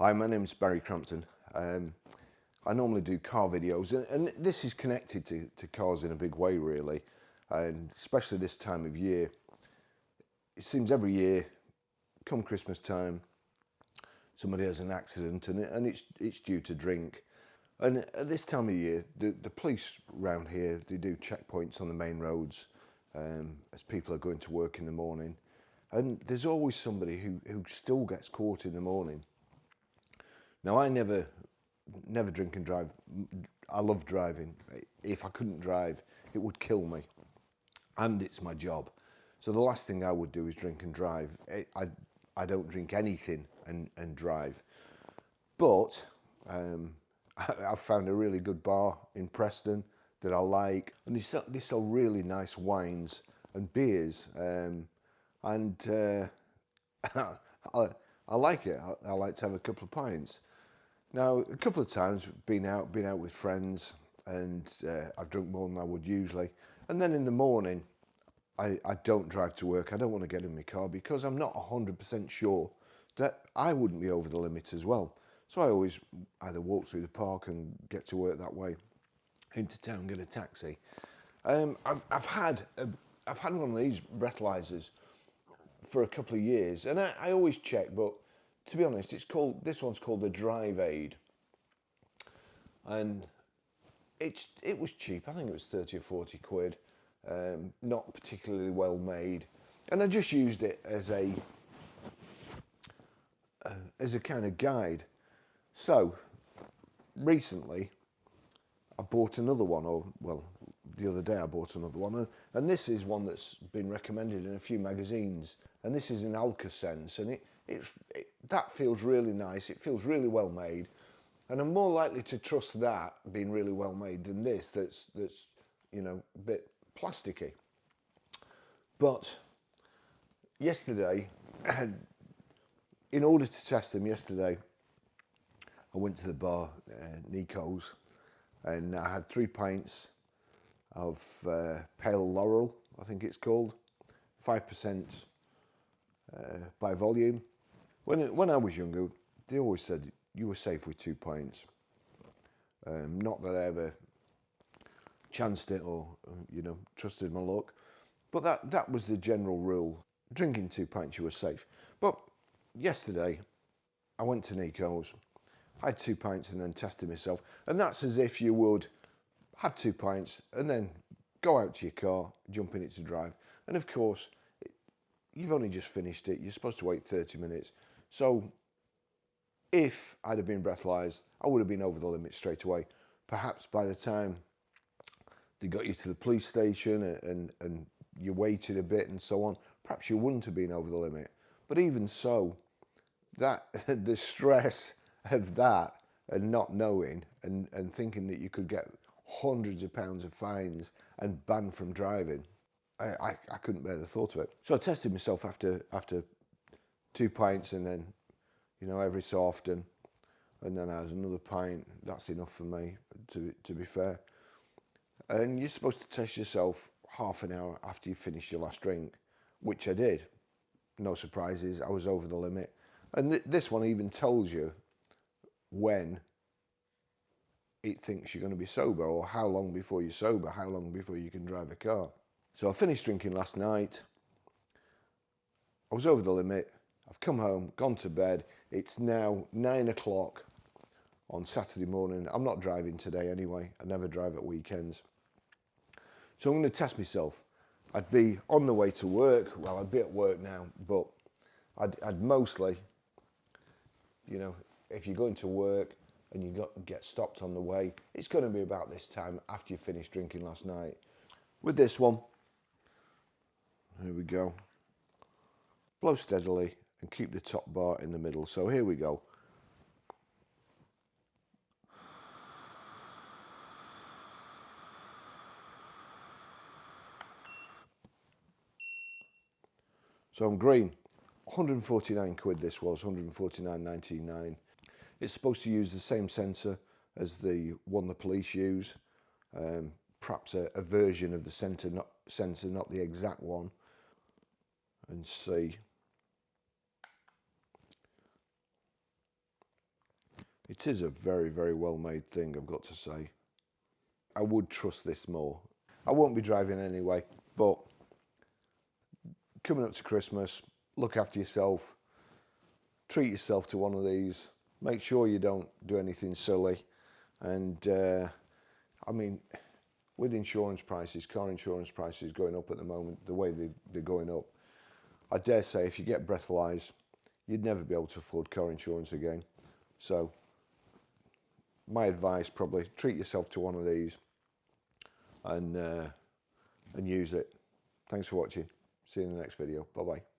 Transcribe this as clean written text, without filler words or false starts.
Hi, my name is Barrie Crampton. I normally do car videos, and this is connected to cars in a big way, really, and especially this time of year. It seems every year, come Christmas time, somebody has an accident, and it's due to drink. And at this time of year, the police around here, they do checkpoints on the main roads as people are going to work in the morning. And there's always somebody who still gets caught in the morning. Now, I never drink and drive. I love driving. If I couldn't drive, it would kill me. And it's my job. So the last thing I would do is drink and drive. I don't drink anything and drive. But I've found a really good bar in Preston that I like. And they sell really nice wines and beers. I like it. I like to have a couple of pints. Now, a couple of times been out with friends, and I've drunk more than I would usually. And then in the morning, I don't drive to work. I don't want to get in my car because I'm not 100% sure that I wouldn't be over the limit as well. So I always either walk through the park and get to work that way, into town, get a taxi. I've had one of these breathalyzers for a couple of years, and I always check, but to be honest, this one's called the Drive Aid, and it was cheap. I think it was 30 or 40 quid. Not particularly well made, and I just used it as a kind of guide. So recently, I bought another one, the other day I bought another one, and this is one that's been recommended in a few magazines, and this is an ALCOSENSE, and that feels really nice. It feels really well made, and I'm more likely to trust that being really well made than this that's a bit plasticky. But yesterday, in order to test them yesterday, I went to the bar, Nico's, and I had 3 pints of pale laurel, I think it's called, 5% by volume. When I was younger, they always said you were safe with 2 pints. Not that I ever chanced it or trusted my luck, but that was the general rule. Drinking 2 pints, you were safe. But yesterday, I went to Nico's, I had 2 pints and then tested myself, and that's as if you would have 2 pints and then go out to your car, jump in it to drive, and of course, you've only just finished it. You're supposed to wait 30 minutes. So if I'd have been breathalyzed, I would have been over the limit straight away. Perhaps by the time they got you to the police station and you waited a bit and so on, perhaps you wouldn't have been over the limit. But even so, that the stress of that and not knowing and thinking that you could get hundreds of pounds of fines and banned from driving, I couldn't bear the thought of it. So I tested myself after 2 pints, and then every so often, and then I had another pint. That's enough for me, to be fair. And you're supposed to test yourself half an hour after you finish your last drink, which I did. No surprises, I was over the limit. And this one even tells you when it thinks you're going to be sober, or how long before you're sober, how long before you can drive a car. So I finished drinking last night. I was over the limit. I've come home, gone to bed. It's now 9 o'clock on Saturday morning. I'm not driving today anyway. I never drive at weekends. So I'm going to test myself. I'd be on the way to work. Well, I'd be at work now, but I'd mostly, if you're going to work and you get stopped on the way, it's going to be about this time after you finished drinking last night. With this one, here we go. Blow steadily and keep the top bar in the middle. So here we go. So I'm green. 149 quid this was, 149.99. It's supposed to use the same sensor as the one the police use. Perhaps a version of the sensor, not the exact one. And see. It is a very, very well made thing, I've got to say. I would trust this more. I won't be driving anyway, but coming up to Christmas, look after yourself, treat yourself to one of these, make sure you don't do anything silly, and I mean, with insurance prices, car insurance prices going up at the moment, the way they're going up, I dare say if you get breathalyzed, you'd never be able to afford car insurance again. So my advice, probably treat yourself to one of these and use it. Thanks for watching. See you in the next video. Bye bye.